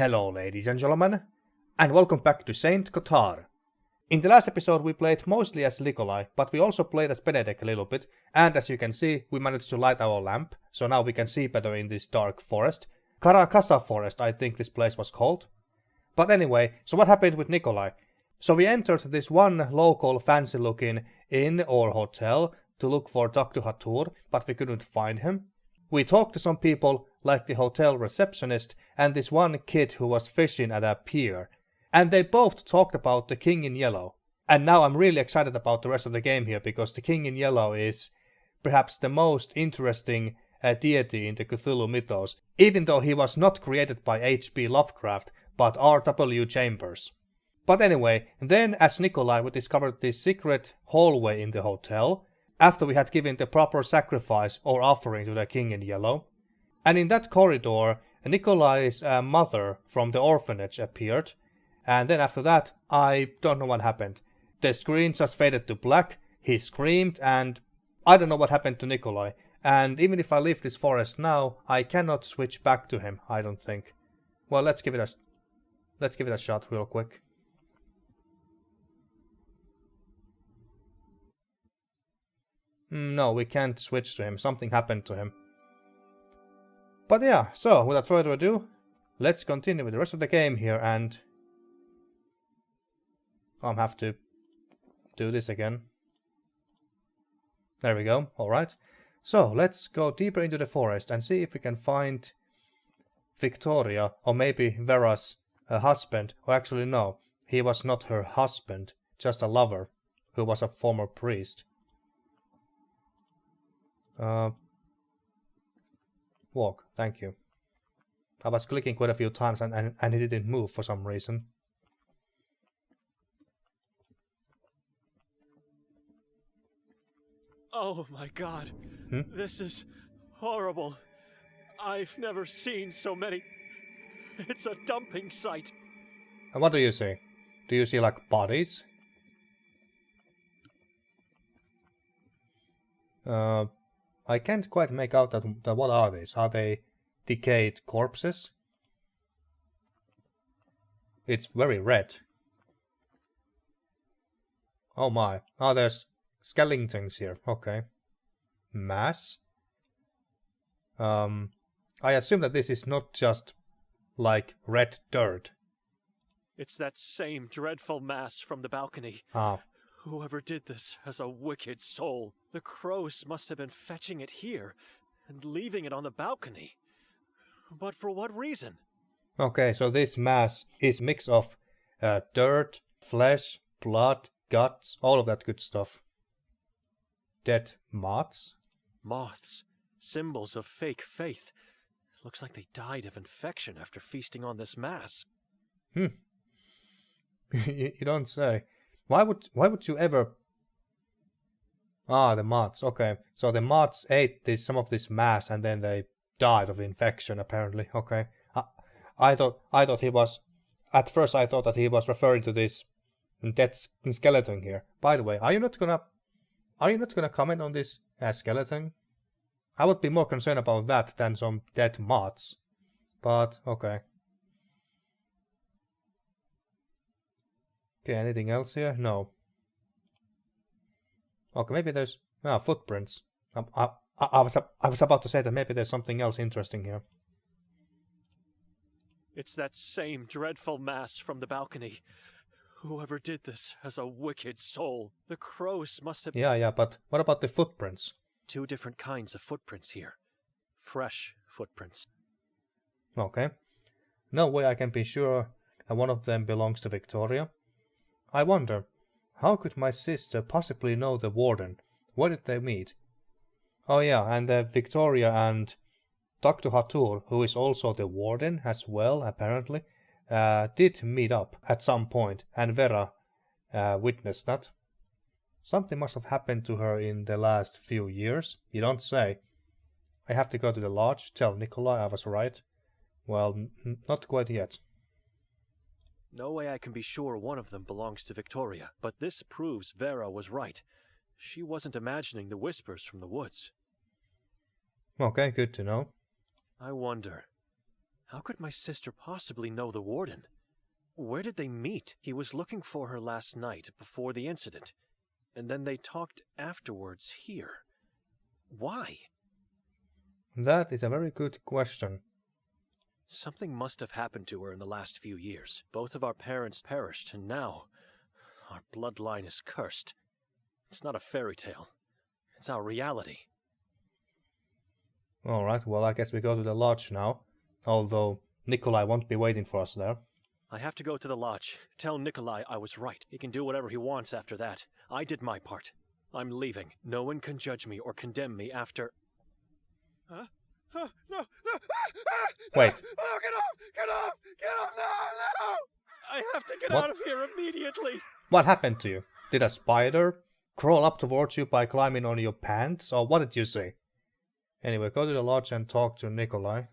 Hello ladies and gentlemen, and welcome back to Saint Kotar. In the last episode we played mostly as Nikolay, but we also played as Benedek a little bit, and as you can see we managed to light our lamp, so now we can see better in this dark forest. Karkasa forest I think this place was called. But anyway, so what happened with Nikolay? So we entered this one local fancy looking inn or hotel to look for Dr. Hatur, but we couldn't find him. We talked to some people, like the hotel receptionist and this one kid who was fishing at a pier. And they both talked about the King in Yellow. And now I'm really excited about the rest of the game here, because the King in Yellow is perhaps the most interesting deity in the Cthulhu mythos, even though he was not created by H.P. Lovecraft, but R.W. Chambers. But anyway, then as Nikolay we discovered this secret hallway in the hotel, after we had given the proper sacrifice or offering to the King in Yellow. And in that corridor, Nikolay's mother from the orphanage appeared, and then after that, I don't know what happened. The screen just faded to black, he screamed, and I don't know what happened to Nikolay. And even if I leave this forest now, I cannot switch back to him, I don't think. Well, let's give it a shot real quick. No, we can't switch to him. Something happened to him. But yeah, so without further ado, let's continue with the rest of the game here, and I'll have to do this again. There we go, alright. So let's go deeper into the forest and see if we can find Viktoria, or maybe Vera's husband, or actually no, he was not her husband, just a lover, who was a former priest. Walk, thank you. I was clicking quite a few times and it didn't move for some reason. Oh my god. This is horrible. I've never seen so many. It's a dumping site. And what do you see? Do you see like bodies? I can't quite make out that what are these? Are they decayed corpses? It's very red. Oh my. Oh, there's skeletons here. Okay. Mass? I assume that this is not just like red dirt. It's that same dreadful mass from the balcony. Ah. Whoever did this has a wicked soul. The crows must have been fetching it here and leaving it on the balcony. But for what reason? Okay, so this mass is mix of dirt, flesh, blood, guts, all of that good stuff. Dead moths? Moths. Symbols of fake faith. Looks like they died of infection after feasting on this mass. You don't say. Why would you ever... Ah, the moths. Okay, so the moths ate some of this mass and then they died of infection. Apparently, okay. I thought he was. At first, I thought that he was referring to this dead skeleton here. By the way, are you not gonna comment on this skeleton? I would be more concerned about that than some dead moths. But okay. Okay, anything else here? No. Okay, maybe there's footprints. I was about to say that maybe there's something else interesting here. It's that same dreadful mass from the balcony. Whoever did this has a wicked soul. The crows must have... Yeah, but what about the footprints? 2 different kinds of footprints here. Fresh footprints. Okay. No way I can be sure one of them belongs to Viktoria. I wonder, how could my sister possibly know the warden? Where did they meet? Oh yeah, and Viktoria and Dr. Hatur, who is also the warden as well, apparently, did meet up at some point, and Vera witnessed that. Something must have happened to her in the last few years. You don't say. I have to go to the lodge, tell Nikolay I was right. Well, not quite yet. No way I can be sure one of them belongs to Viktoria, but this proves Vera was right. She wasn't imagining the whispers from the woods. Okay, good to know. I wonder, How could my sister possibly know the warden? Where did they meet? He was looking for her last night before the incident, and then they talked afterwards here. Why? That is a very good question. Something must have happened to her in the last few years. Both of our parents perished, and now our bloodline is cursed. It's not a fairy tale. It's our reality. Alright, well I guess we go to the lodge now. Although Nikolay won't be waiting for us there. I have to go to the lodge. Tell Nikolay I was right. He can do whatever he wants after that. I did my part. I'm leaving. No one can judge me or condemn me after... Huh? No! Wait. Oh, get off! Get off! Get off! No! I have to get out of here immediately! What happened to you? Did a spider crawl up towards you by climbing on your pants? Or what did you say? Anyway, go to the lodge and talk to Nikolay.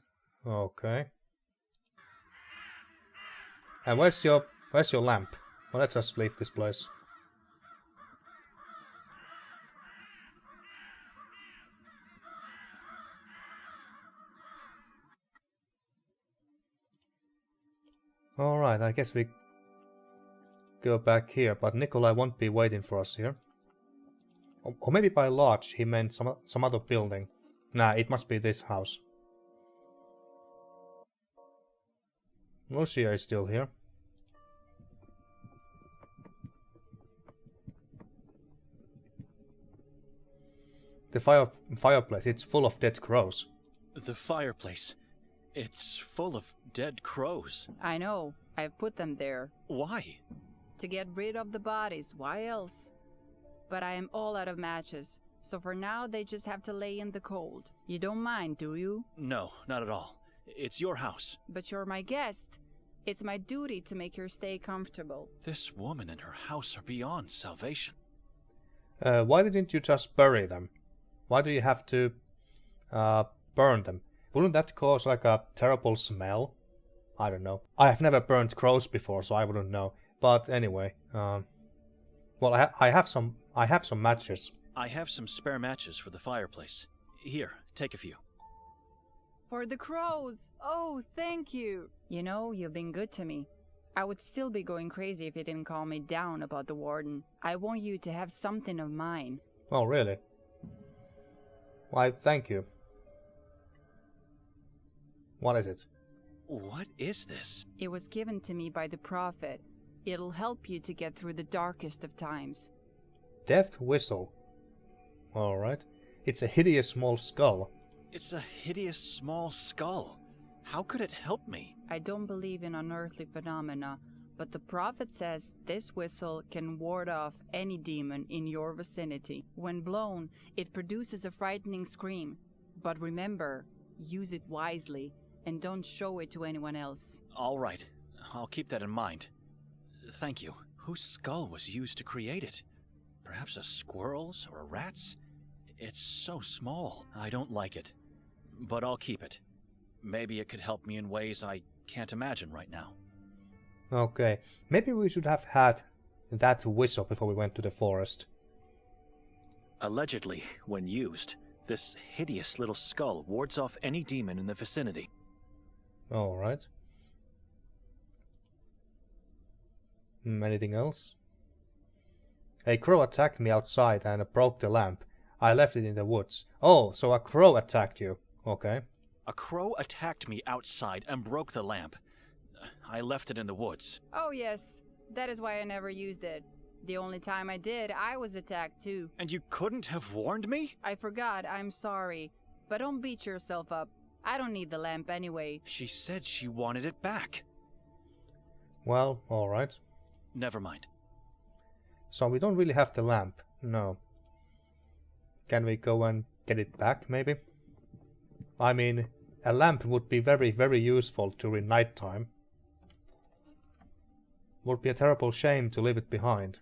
Okay. And where's your lamp? Well, let's just leave this place. Alright, I guess we go back here, but Nikolay won't be waiting for us here. Or maybe by lodge he meant some other building. Nah, it must be this house. Lucia is still here. The fireplace, it's full of dead crows. The fireplace. It's full of dead crows. I know. I've put them there. Why? To get rid of the bodies. Why else? But I am all out of matches. So for now, they just have to lay in the cold. You don't mind, do you? No, not at all. It's your house. But you're my guest. It's my duty to make your stay comfortable. This woman and her house are beyond salvation. Why didn't you just bury them? Why do you have to burn them? Wouldn't that cause like a terrible smell? I don't know. I have never burned crows before, so I wouldn't know. But anyway, well, I have some matches. I have some spare matches for the fireplace. Here, take a few. For the crows! Oh, thank you! You know, you've been good to me. I would still be going crazy if you didn't calm me down about the warden. I want you to have something of mine. Oh, really? Why, thank you. What is it? What is this? It was given to me by the prophet. It'll help you to get through the darkest of times. Death whistle. Alright. It's a hideous small skull. It's a hideous small skull. How could it help me? I don't believe in unearthly phenomena, but the prophet says this whistle can ward off any demon in your vicinity. When blown, it produces a frightening scream. But remember, use it wisely and don't show it to anyone else. All right. I'll keep that in mind. Thank you. Whose skull was used to create it? Perhaps a squirrel's or a rat's? It's so small. I don't like it. But I'll keep it. Maybe it could help me in ways I can't imagine right now. Okay, maybe we should have had that whistle before we went to the forest. Allegedly, when used, this hideous little skull wards off any demon in the vicinity. Alright. Anything else? A crow attacked me outside and broke the lamp. I left it in the woods. Oh, so a crow attacked you. Okay. A crow attacked me outside and broke the lamp. I left it in the woods. Oh yes, that is why I never used it. The only time I did, I was attacked too. And you couldn't have warned me? I forgot, I'm sorry. But don't beat yourself up. I don't need the lamp anyway. She said she wanted it back. Well, alright. Never mind. So we don't really have the lamp. No. Can we go and get it back, maybe? I mean, a lamp would be very, very useful during nighttime. Would be a terrible shame to leave it behind.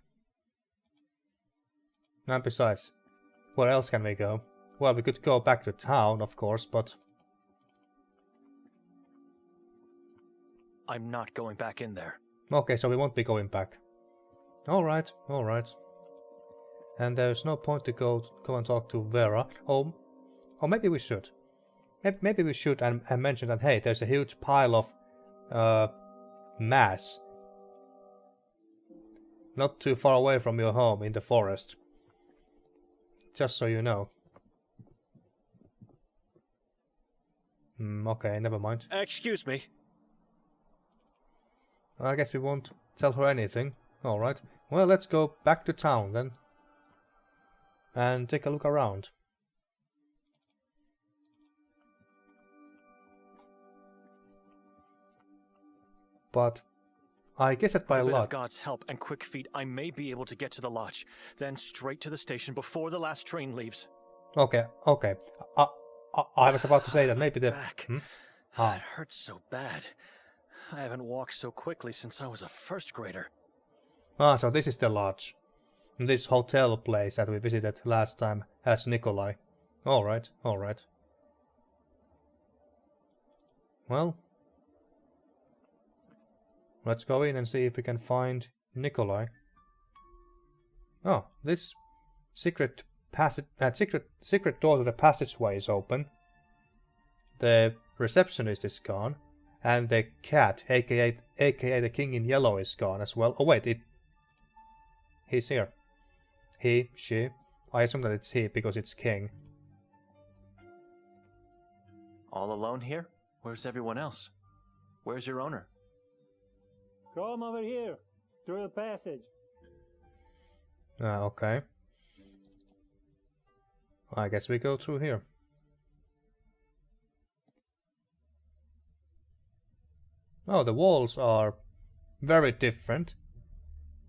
And besides, where else can we go? Well, we could go back to town, of course, but... I'm not going back in there. Okay, so we won't be going back. Alright, alright. And there's no point to go and talk to Vera. Or maybe we should. maybe we should and mention that, hey, there's a huge pile of mass not too far away from your home in the forest. Just so you know. Okay, never mind. Excuse me. I guess we won't tell her anything. Alright. Well, let's go back to town then. And take a look around. But I guess that by With a bit of luck... God's help and quick feet, I may be able to get to the lodge, then straight to the station before the last train leaves. Okay. I was about to say that maybe the... Back. Hmm? It hurts so bad. I haven't walked so quickly since I was a first grader. So this is the lodge. This hotel place that we visited last time has Nikolay. Alright. Well, let's go in and see if we can find Nikolay. Oh, this secret door to the passageway is open. The receptionist is gone, and the cat, aka the king in yellow, is gone as well. Oh wait, he's here. He, she. I assume that it's he because it's king. All alone here? Where's everyone else? Where's your owner? Come over here, through the passage. Okay. I guess we go through here. Oh, the walls are very different.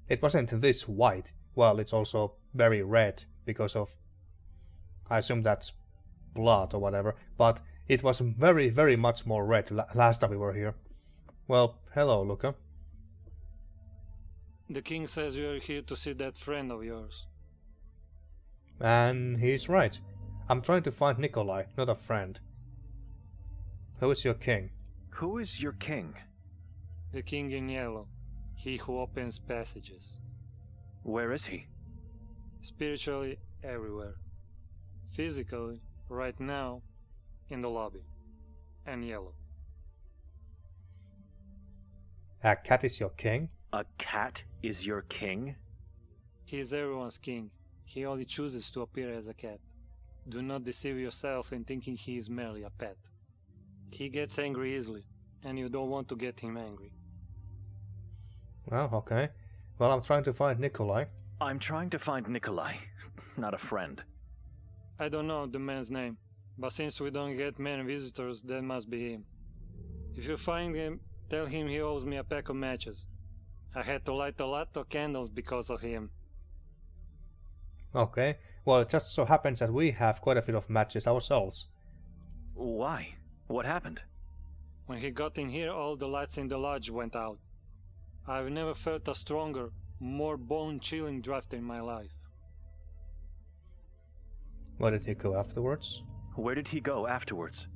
It wasn't this white. Well, it's also very red because of... I assume that's blood or whatever. But it was very, very much more red last time we were here. Well, hello, Luca. The king says you are here to see that friend of yours. And he's right. I'm trying to find Nikolay, not a friend. Who is your king? Who is your king? The king in yellow. He who opens passages. Where is he? Spiritually, everywhere. Physically, right now, in the lobby. And yellow. A cat is your king? A cat is your king? He is everyone's king. He only chooses to appear as a cat. Do not deceive yourself in thinking he is merely a pet. He gets angry easily, and you don't want to get him angry. Well, okay. Well, I'm trying to find Nikolay. I'm trying to find Nikolay, not a friend. I don't know the man's name, but since we don't get many visitors, that must be him. If you find him, tell him he owes me a pack of matches. I had to light a lot of candles because of him. Okay. Well, it just so happens that we have quite a bit of matches ourselves. Why? What happened? When he got in here, all the lights in the lodge went out. I've never felt a stronger, more bone-chilling draft in my life. Where did he go afterwards? Where did he go afterwards?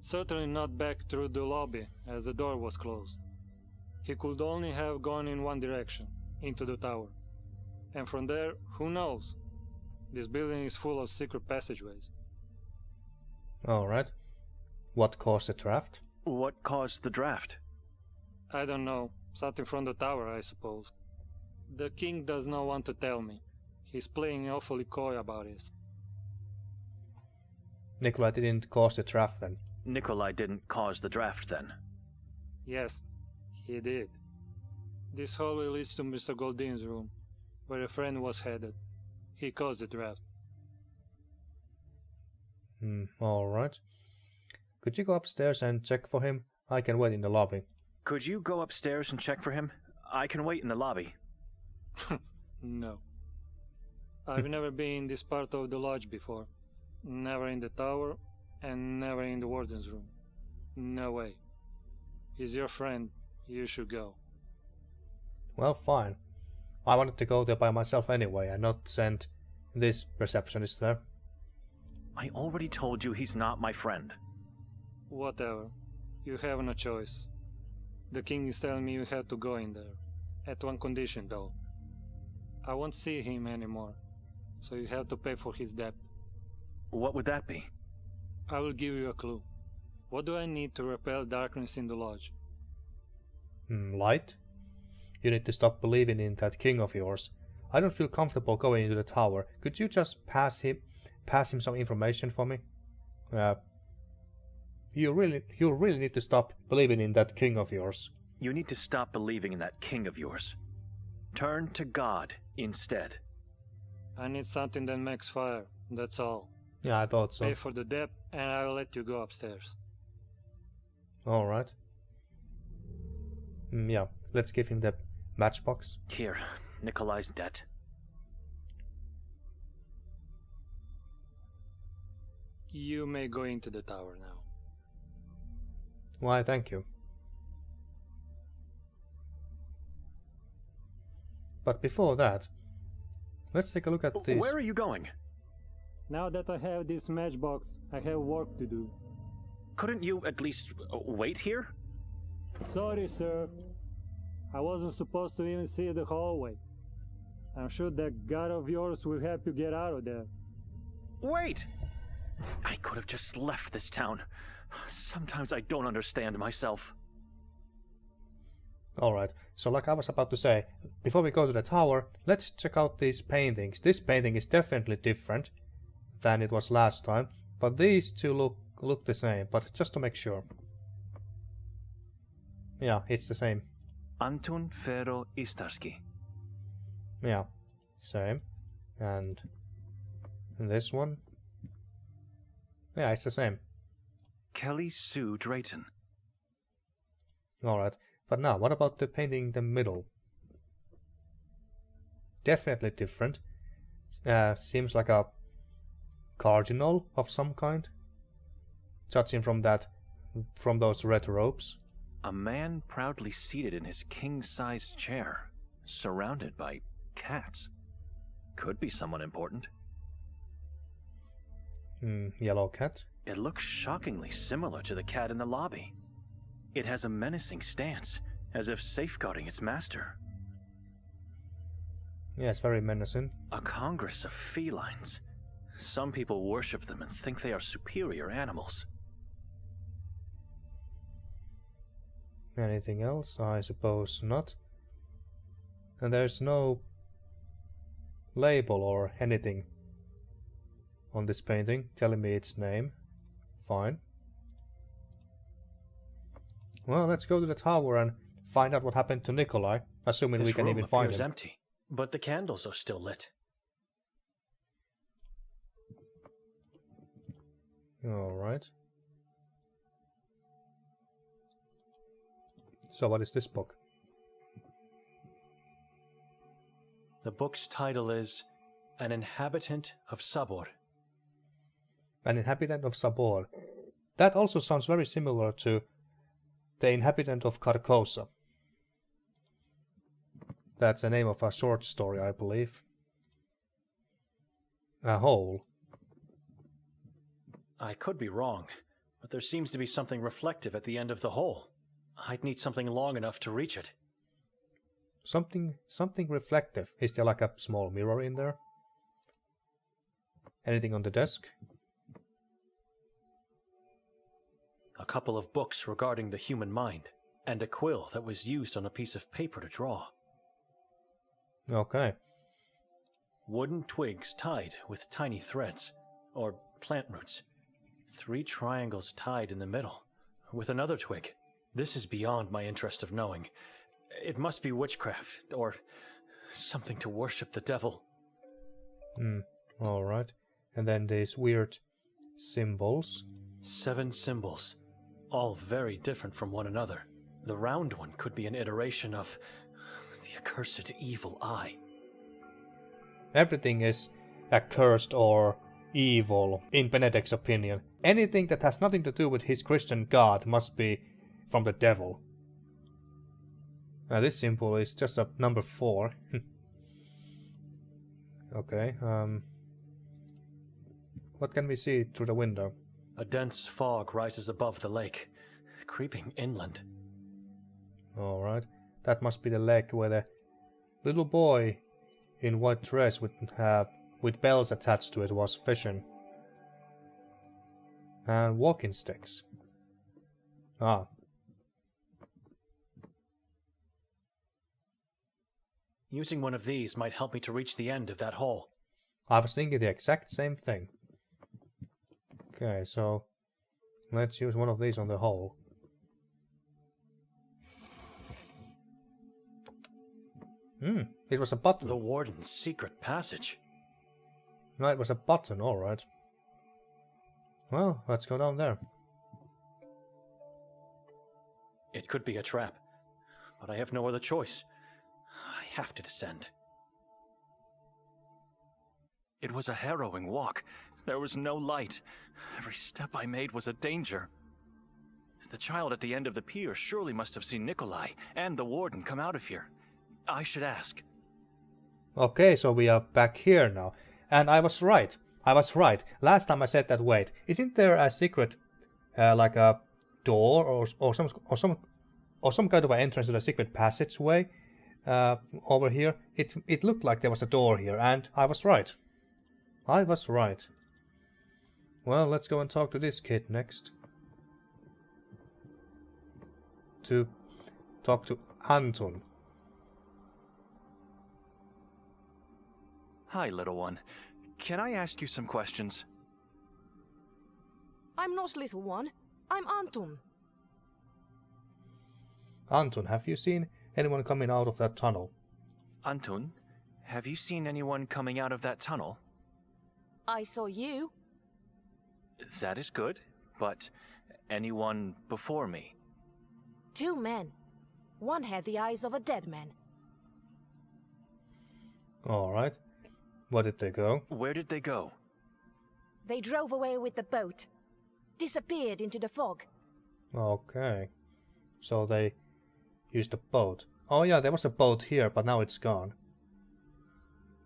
Certainly not back through the lobby, as the door was closed. He could only have gone in one direction, into the tower. And from there, who knows? This building is full of secret passageways. Alright. What caused the draft? What caused the draft? I don't know. Something from the tower, I suppose. The king does not want to tell me. He's playing awfully coy about it. Nikolay didn't cause the draft then. Nikolay didn't cause the draft then. Yes, he did. This hallway leads to Mr. Goldin's room, where a friend was headed. He caused the draft. Alright. Could you go upstairs and check for him? I can wait in the lobby. Could you go upstairs and check for him? I can wait in the lobby. No. I've never been in this part of the lodge before. Never in the tower, and never in the warden's room. No way. He's your friend. You should go. Well, fine. I wanted to go there by myself anyway and not send this receptionist there. I already told you he's not my friend. Whatever. You have no choice. The king is telling me you have to go in there. At one condition, though. I won't see him anymore, so you have to pay for his debt. What would that be? I will give you a clue. What do I need to repel darkness in the lodge? Light? You need to stop believing in that king of yours. I don't feel comfortable going into the tower. Could you just pass him some information for me? You really need to stop believing in that king of yours. You need to stop believing in that king of yours. Turn to God instead. I need something that makes fire, that's all. Yeah, I thought so. Pay for the debt, and I will let you go upstairs. Alright. Yeah, let's give him the matchbox. Here, Nikolay's debt. You may go into the tower now. Why, thank you. But before that, let's take a look at this. Where are you going? Now that I have this matchbox, I have work to do. Couldn't you at least wait here? Sorry, sir. I wasn't supposed to even see the hallway. I'm sure that god of yours will help you get out of there. Wait! I could have just left this town. Sometimes I don't understand myself. Alright, so like I was about to say, before we go to the tower, let's check out these paintings. This painting is definitely different than it was last time, but these two look the same, but just to make sure. Yeah, it's the same. Antun Fero Istarski. Yeah, same. And this one. Yeah, it's the same. Kelly Sue Drayton. Alright, but now, what about the painting in the middle? Definitely different. Seems like a cardinal of some kind. Judging from those red robes. A man proudly seated in his king-sized chair, surrounded by cats. Could be someone important. Yellow cat. It looks shockingly similar to the cat in the lobby. It has a menacing stance, as if safeguarding its master. Yeah, it's very menacing. A congress of felines. Some people worship them and think they are superior animals. Anything else? I suppose not. And there's no label or anything on this painting telling me its name. Fine. Well, let's go to the tower and find out what happened to Nikolay, assuming we can even find him. This room appears empty, but the candles are still lit. Alright. So what is this book? The book's title is An Inhabitant of Sabor. An Inhabitant of Sabor. That also sounds very similar to The Inhabitant of Karkasa. That's the name of a short story, I believe. A hole. I could be wrong, but there seems to be something reflective at the end of the hole. I'd need something long enough to reach it. Something reflective. Is there like a small mirror in there? Anything on the desk? A couple of books regarding the human mind, and a quill that was used on a piece of paper to draw. Okay. Wooden twigs tied with tiny threads, or plant roots. 3 triangles tied in the middle, with another twig. This is beyond my interest of knowing. It must be witchcraft, or something to worship the devil. Alright. And then these weird symbols. 7 symbols, all very different from one another. The round one could be an iteration of the accursed evil eye. Everything is accursed or evil, in Benedek's opinion. Anything that has nothing to do with his Christian god must be from the devil. Now this symbol is just a number 4. Okay, what can we see through the window? A dense fog rises above the lake, creeping inland. Alright, that must be the lake where the little boy in white dress with bells attached to it was fishing. And walking sticks. Ah. Using one of these might help me to reach the end of that hole. I was thinking the exact same thing. Okay, so let's use one of these on the hole. It was a button. The warden's secret passage. No, it was a button, alright. Well, let's go down there. It could be a trap, but I have no other choice. I have to descend. It was a harrowing walk. There was no light. Every step I made was a danger. The child at the end of the pier surely must have seen Nikolay and the warden come out of here. I should ask. Okay, so we are back here now. And I was right. Last time I said that, wait, isn't there a secret, like a door or some kind of an entrance to the secret passageway over here? It looked like there was a door here, and I was right. Well, let's go and talk to this kid next. To talk to Anton. Hi, little one. Can I ask you some questions? I'm not little one. I'm Anton. Anton, have you seen anyone coming out of that tunnel? Anton, have you seen anyone coming out of that tunnel? I saw you. That is good, but anyone before me? 2 men. One had the eyes of a dead man. Alright. Where did they go? Where did they go? They drove away with the boat. Disappeared into the fog. Okay. So they used a boat. Oh yeah, there was a boat here, but now it's gone.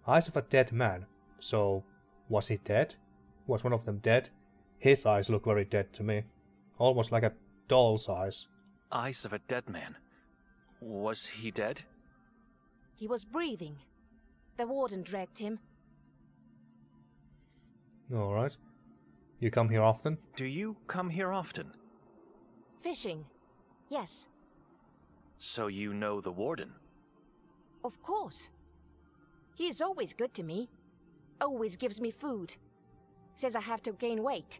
Eyes of a dead man. So, was he dead? Was one of them dead? His eyes look very dead to me. Almost like a doll's eyes. Eyes of a dead man. Was he dead? He was breathing. The warden dragged him. Alright. You come here often? Do you come here often? Fishing. Yes. So you know the warden? Of course. He is always good to me. Always gives me food. Says I have to gain weight.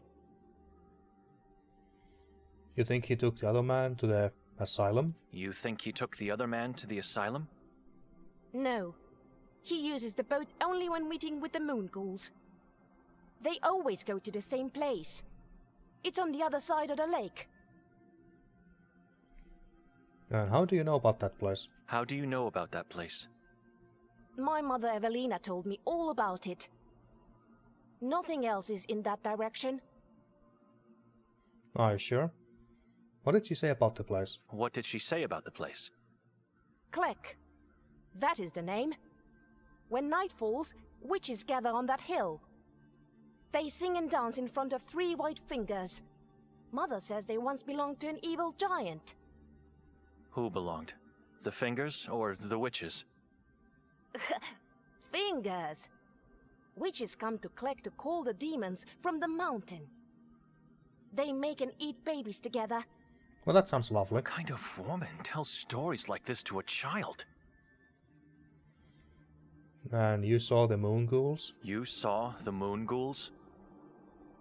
You think he took the other man to the asylum? You think he took the other man to the asylum? No. He uses the boat only when meeting with the Moon Ghouls. They always go to the same place. It's on the other side of the lake. And how do you know about that place? How do you know about that place? My mother Evelina told me all about it. Nothing else is in that direction. Are you sure? What did she say about the place? What did she say about the place? Klek. That is the name. When night falls, witches gather on that hill. They sing and dance in front of 3 white fingers. Mother says they once belonged to an evil giant. Who belonged? The fingers or the witches? Fingers! Witches come to Klek to call the demons from the mountain. They make and eat babies together. Well, that sounds lovely. What kind of woman tells stories like this to a child? And you saw the Moon Ghouls? You saw the Moon Ghouls?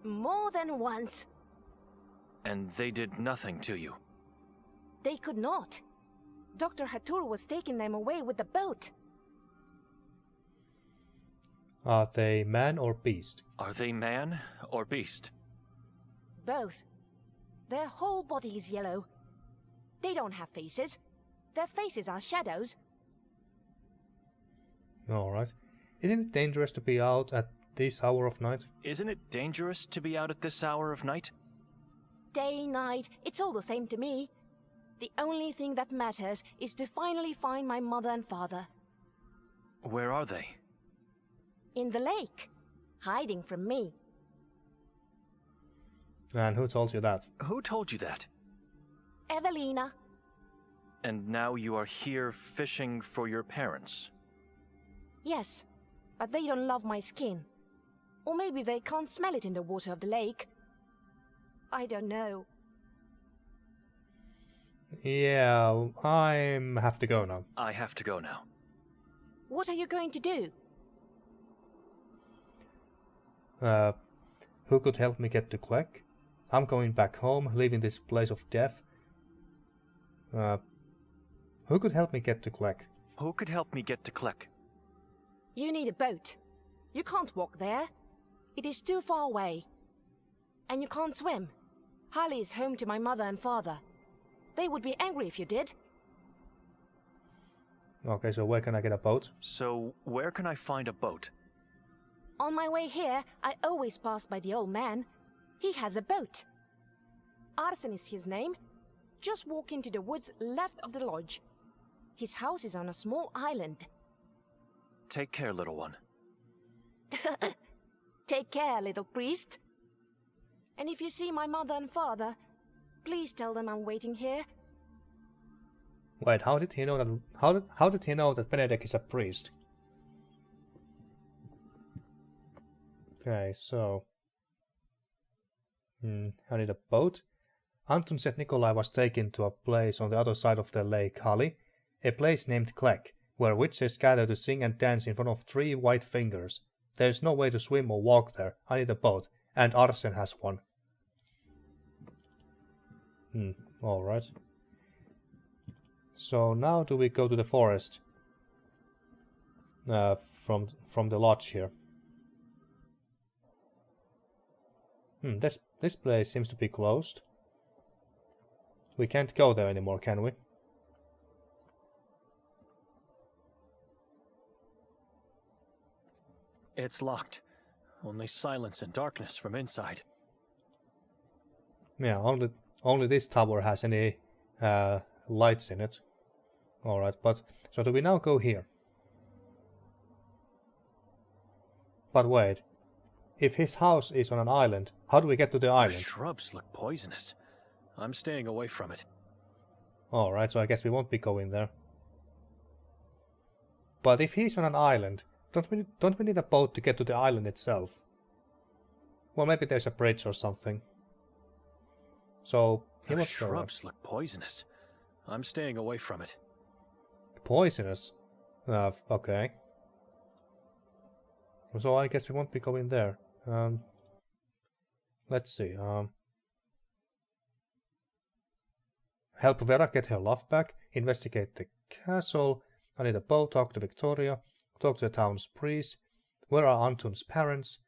More than once. And they did nothing to you? They could not. Dr. Hatur was taking them away with the boat. Are they man or beast? Are they man or beast? Both. Their whole body is yellow. They don't have faces. Their faces are shadows. Alright. Isn't it dangerous to be out at this hour of night? Isn't it dangerous to be out at this hour of night? Day, night, it's all the same to me. The only thing that matters is to finally find my mother and father. Where are they? In the lake. Hiding from me. And who told you that? Who told you that? Evelina. And now you are here fishing for your parents? Yes, but they don't love my skin. Or maybe they can't smell it in the water of the lake. I don't know. Yeah, I have to go now. I have to go now. What are you going to do? Who could help me get to Kleck? I'm going back home, leaving this place of death. Who could help me get to Kleck? Who could help me get to Kleck? You need a boat. You can't walk there. It is too far away. And you can't swim. Hali is home to my mother and father. They would be angry if you did. Okay, so where can I get a boat? So, where can I find a boat? On my way here, I always pass by the old man. He has a boat. Arsen is his name. Just walk into the woods left of the lodge. His house is on a small island. Take care, little one. Take care, little priest. And if you see my mother and father, please tell them I'm waiting here. Wait, how did he know that? How did he know that Benedek is a priest? Okay, so I need a boat. Anton said Nikolay was taken to a place on the other side of the lake Hali, a place named Kleck, where witches gather to sing and dance in front of 3 white fingers. There is no way to swim or walk there. I need a boat, and Arsen has one. Alright. So now do we go to the forest? From the lodge here. This place seems to be closed. We can't go there anymore, can we? It's locked. Only silence and darkness from inside. Yeah, only this tower has any lights in it. Alright, but so do we now go here? But wait, if his house is on an island, how do we get to the The island? shrubs look poisonous. I'm staying away from it. Alright, so I guess we won't be going there. But if he's on an island, don't we need a boat to get to the island itself? Well, maybe there's a bridge or something. So he The must go there. shrubs look poisonous. I'm staying away from it. Poisonous? Okay. So I guess we won't be going there. Let's see. Help Vera get her love back. Investigate the castle. I need a boat. Talk to Viktoria. Talk to the town's priest. Where are Anton's parents?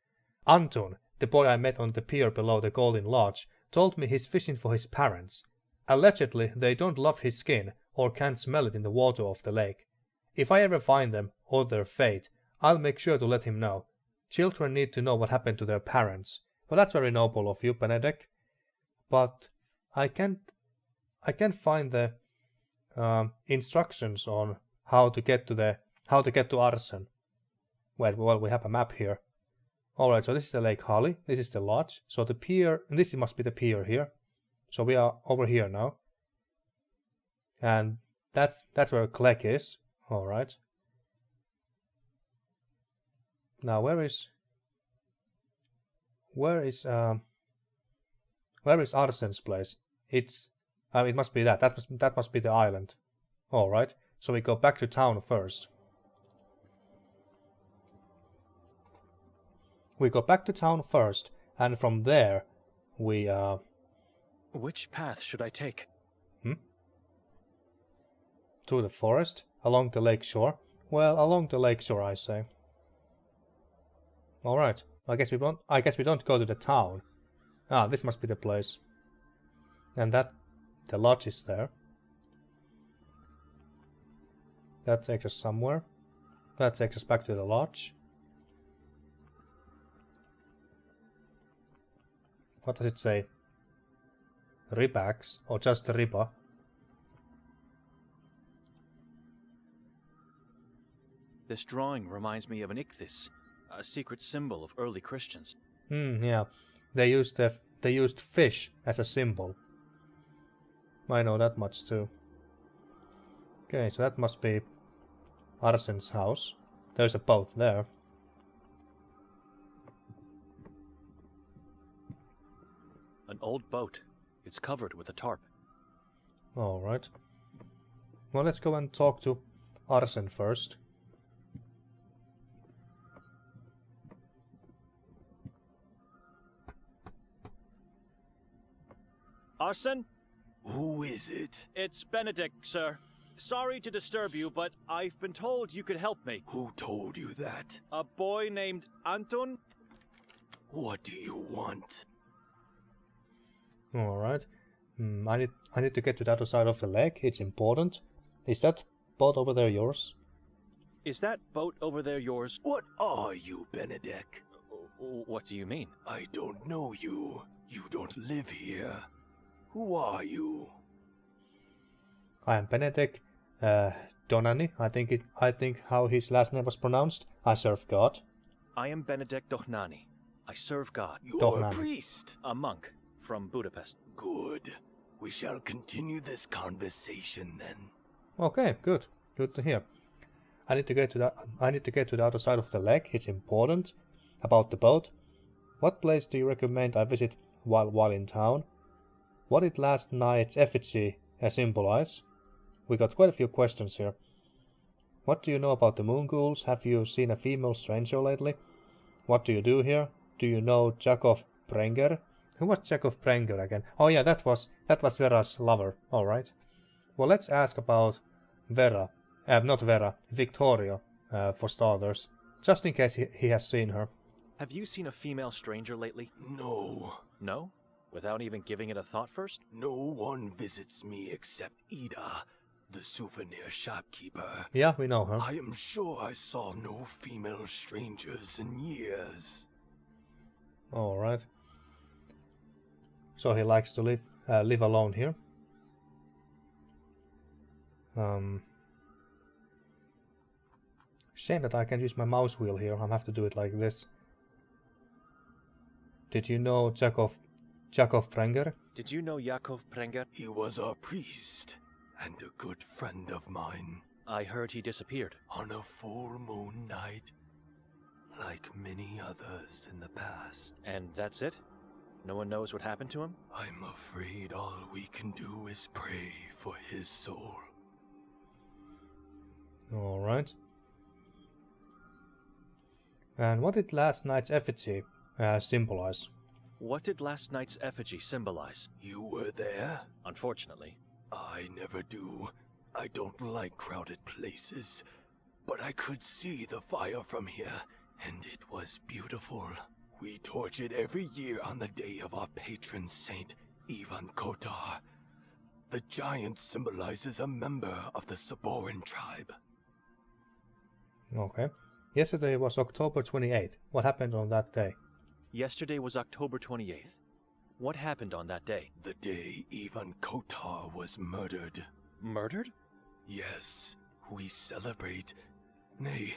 Anton, the boy I met on the pier below the Golden Lodge, told me he's fishing for his parents. Allegedly, they don't love his skin or can't smell it in the water of the lake. If I ever find them or their fate, I'll make sure to let him know. Children need to know what happened to their parents. Well, that's very noble of you, Benedek. But I can't find the instructions on how to get to Arsen. Wait, well, we have a map here. Alright, so this is the Lake Hali, this is the lodge, so the pier, and this must be the pier here. So we are over here now. And that's where Kleck is. Alright. Now where is Arsen's place? It must be that. That must be the island. Alright, so we go back to town first. We go back to town first, and from there, we, Which path should I take? Through the forest? Along the lake shore? Well, along the lake shore, I say. Alright, I guess we don't go to the town. Ah, this must be the place. And the lodge is there. That takes us somewhere. That takes us back to the lodge. What does it say? Ribax, or just Riba? This drawing reminds me of an ichthys, a secret symbol of early Christians. Yeah. They used fish as a symbol. I know that much too. Okay, so that must be Arsen's house. There's a boat there. An old old boat. It's covered with a tarp. Alright. Well, let's go and talk to Arsen first. Arsen? Who is it? It's Benedek, sir. Sorry to disturb you, but I've been told you could help me. Who told you that? A boy named Anton? What do you want? Alright. I need to get to the other side of the lake. It's important. Is that boat over there yours? Is that boat over there yours? What are you, Benedek? What do you mean? I don't know you. You don't live here. Who are you? I am Benedek Donani. I think how his last name was pronounced. I serve God. I am Benedek Dohnani. I serve God. You're Dohnani. a priest. A monk from Budapest. Good. We shall continue this conversation then. Okay, good. Good to hear. I need to get to the other side of the lake. It's important. About the boat. What place do you recommend I visit while in town? What did last night's effigy symbolize? We got quite a few questions here. What do you know about the Moon Ghouls? Have you seen a female stranger lately? What do you do here? Do you know Jakov Prenger? Who was Jakov Prenger again? Oh yeah, that was Vera's lover. Alright. Well, let's ask about Vera. Not Vera, Viktoria, for starters. Just in case he has seen her. Have you seen a female stranger lately? No. No? Without even giving it a thought first? No one visits me except Ida, the souvenir shopkeeper. Yeah, we know her. I am sure I saw no female strangers in years. Alright. So he likes to live alone here. Shame that I can't use my mouse wheel here. I'll have to do it like this. Did you know Jakov Prenger? Did you know Jakov Prenger? He was a priest and a good friend of mine. I heard he disappeared. On a full moon night, like many others in the past. And that's it? No one knows what happened to him? I'm afraid all we can do is pray for his soul. Alright. And what did last night's effigy symbolize? What did last night's effigy symbolize? You were there? Unfortunately. I never do. I don't like crowded places. But I could see the fire from here, and it was beautiful. We torch it every year on the day of our patron saint, Ivan Kotar. The giant symbolizes a member of the Saboran tribe. Okay. Yesterday was October 28th. What happened on that day? Yesterday was October 28th. What happened on that day? The day Ivan Kotar was murdered. Murdered? Yes, we celebrate, nay,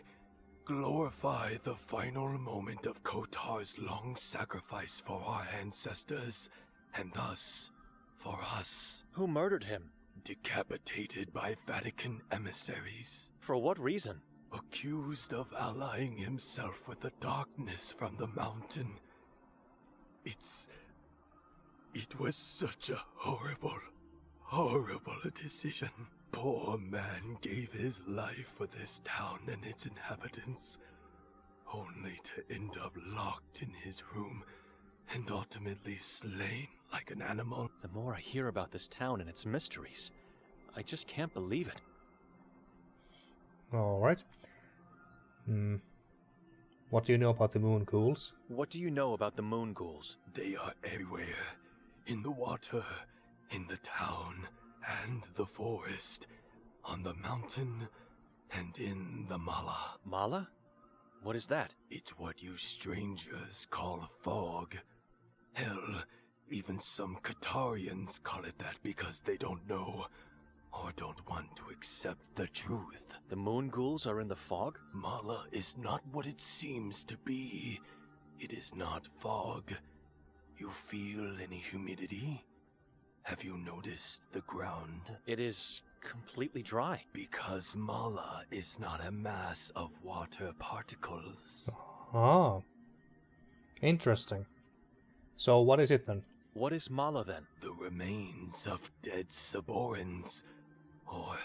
glorify the final moment of Kotar's long sacrifice for our ancestors, and thus, for us. Who murdered him? Decapitated by Vatican emissaries. For what reason? Accused of allying himself with the darkness from the mountain. It was such a horrible decision. Poor man gave his life for this town and its inhabitants, only to end up locked in his room and ultimately slain like an animal. The more I hear about this town and its mysteries, I just can't believe it. Alright. What do you know about the Moon Ghouls? What do you know about the Moon Ghouls? They are everywhere. In the water, in the town, and the forest, on the mountain, and in the mala. Mala? What is that? It's what you strangers call fog. Hell, even some Katarians call it that because they don't know, or don't want to accept the truth. The Moon Ghouls are in the fog? Mala is not what it seems to be. It is not fog. You feel any humidity? Have you noticed the ground? It is completely dry. Because Mala is not a mass of water particles. Ah. Interesting. So what is it then? What is Mala then? The remains of dead Saborans, or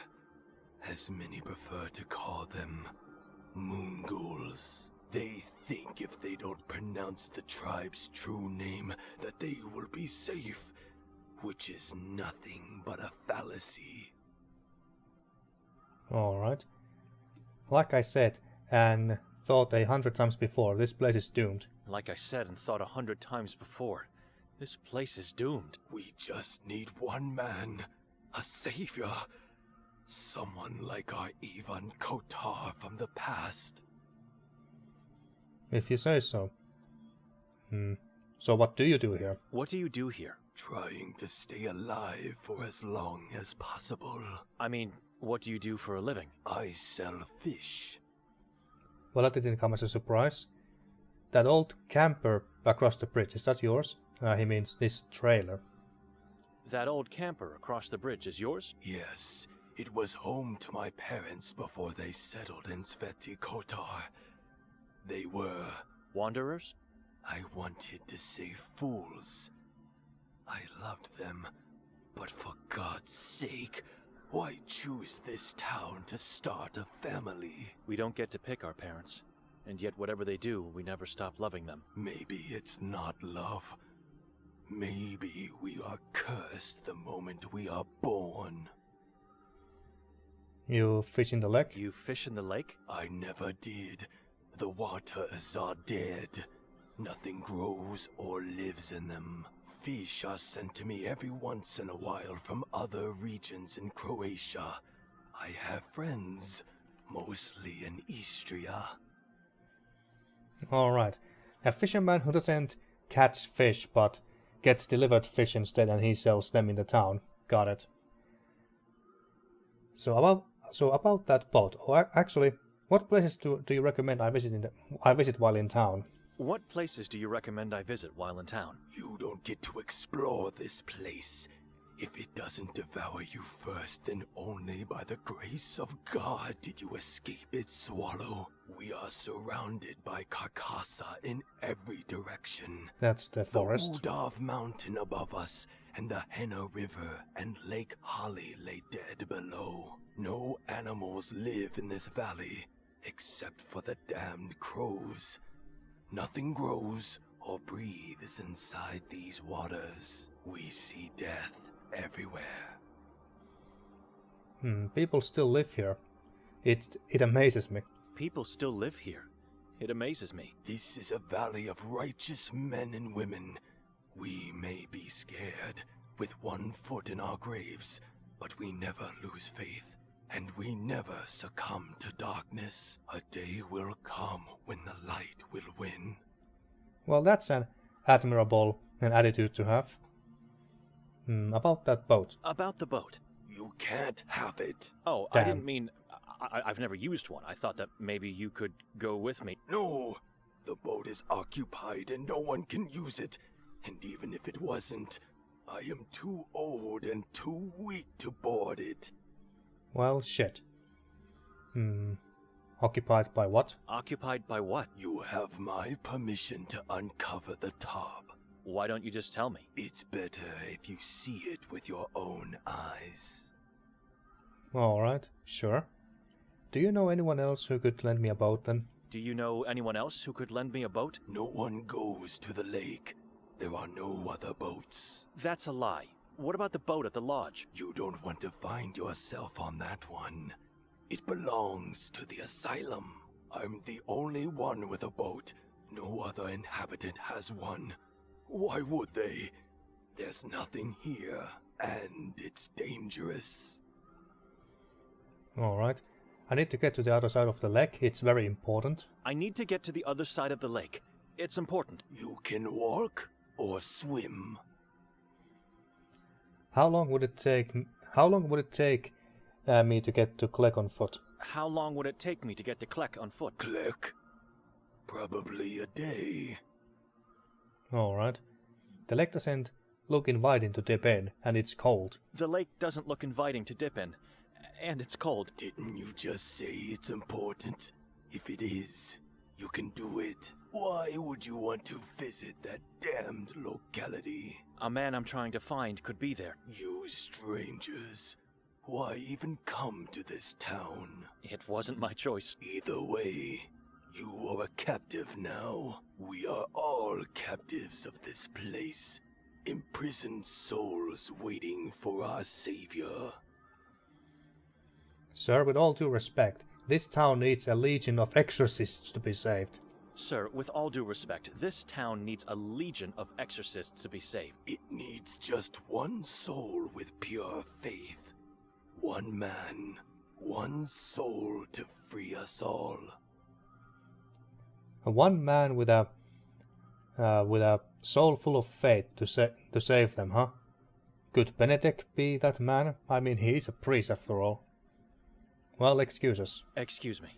as many prefer to call them, Moon Ghouls. They think if they don't pronounce the tribe's true name that they will be safe, which is nothing but a fallacy. Alright. Like I said, and thought 100 times before, this place is doomed. Like I said and thought 100 times before, this place is doomed. We just need one man, a savior. Someone like our Ivan Kotar from the past. If you say so. So what do you do here? What do you do here? Trying to stay alive for as long as possible. I mean, what do you do for a living? I sell fish. Well, that didn't come as a surprise. That old camper across the bridge, is that yours? He means this trailer. That old camper across the bridge is yours? Yes, it was home to my parents before they settled in Sveti Kotar. They were... Wanderers? I wanted to say fools. I loved them, but for God's sake, why choose this town to start a family? We don't get to pick our parents, and yet whatever they do, we never stop loving them. Maybe it's not love. Maybe we are cursed the moment we are born. You fish in the lake? You fish in the lake? I never did. The waters are dead. Nothing grows or lives in them. Fish are sent to me every once in a while from other regions in Croatia. I have friends, mostly in Istria. Alright. A fisherman who doesn't catch fish but gets delivered fish instead and he sells them in the town. Got it. So about that boat, or actually, what places do you recommend I visit while in town? What places do you recommend I visit while in town? You don't get to explore this place. If it doesn't devour you first, then only by the grace of God did you escape its swallow. We are surrounded by Karkasa in every direction. That's the forest. The Udav mountain above us, and the Henna River and Lake Holly lay dead below. No animals live in this valley, except for the damned crows. Nothing grows or breathes inside these waters. We see death everywhere. People still live here. It amazes me. People still live here. It amazes me. This is a valley of righteous men and women. We may be scared, with one foot in our graves, but we never lose faith, and we never succumb to darkness. A day will come when the light will win. Well, that's an admirable attitude to have. About that boat. About the boat. You can't have it. Oh, Damn. I didn't mean... I've never used one. I thought that maybe you could go with me. No, the boat is occupied and no one can use it. And even if it wasn't, I am too old and too weak to board it. Well, shit. Occupied by what? Occupied by what? You have my permission to uncover the top. Why don't you just tell me? It's better if you see it with your own eyes. Alright, sure. Do you know anyone else who could lend me a boat then? Do you know anyone else who could lend me a boat? No one goes to the lake. There are no other boats. That's a lie. What about the boat at the lodge? You don't want to find yourself on that one. It belongs to the asylum. I'm the only one with a boat. No other inhabitant has one. Why would they? There's nothing here, and it's dangerous. Alright. I need to get to the other side of the lake. It's very important. I need to get to the other side of the lake. It's important. You can walk or swim. How long would it take me to get to Klek on foot? How long would it take me to get to Klek on foot? Click. Probably a day. Alright. The lake doesn't look inviting to dip in, and it's cold. The lake doesn't look inviting to dip in, and it's cold. Didn't you just say it's important? If it is, you can do it. Why would you want to visit that damned locality? A man I'm trying to find could be there. You strangers, why even come to this town? It wasn't my choice. Either way, you are a captive now. We are all captives of this place. Imprisoned souls waiting for our savior. Sir, with all due respect, this town needs a legion of exorcists to be saved. Sir, with all due respect, this town needs a legion of exorcists to be saved. It needs just one soul with pure faith. One man, one soul to free us all. One man with a soul full of faith to save them, huh? Could Benedek be that man? I mean, he's a priest after all. Well, excuse us. Excuse me.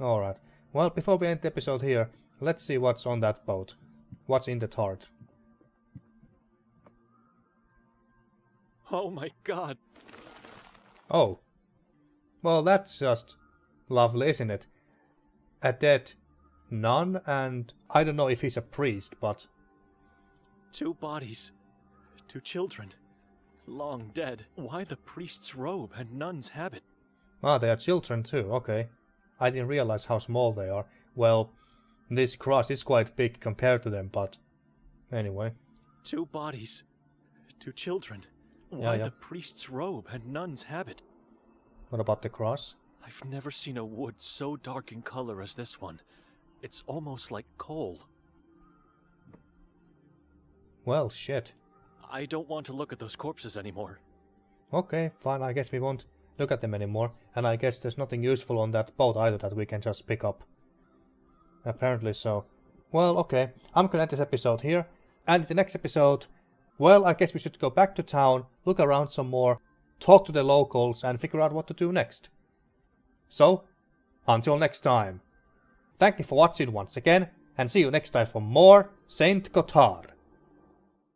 Alright. Well, before we end the episode here, let's see what's on that boat. What's in the tart. Oh my god! Oh. Well, that's just lovely, isn't it? A dead nun, and I don't know if he's a priest, but... 2 bodies. 2 children. Long dead. Why the priest's robe and nun's habit? Ah, they are children too, okay. I didn't realize how small they are. Well, this cross is quite big compared to them, but... Anyway. 2 bodies. 2 children. Why Yeah. the priest's robe and nun's habit? What about the cross? I've never seen a wood so dark in color as this one. It's almost like coal. Well, shit. I don't want to look at those corpses anymore. Okay, fine, I guess we won't look at them anymore. And I guess there's nothing useful on that boat either that we can just pick up. Apparently so. Well, okay, I'm gonna end this episode here. And in the next episode, well, I guess we should go back to town, look around some more, talk to the locals, and figure out what to do next. So, until next time. Thank you for watching once again, and see you next time for more Saint Kotar.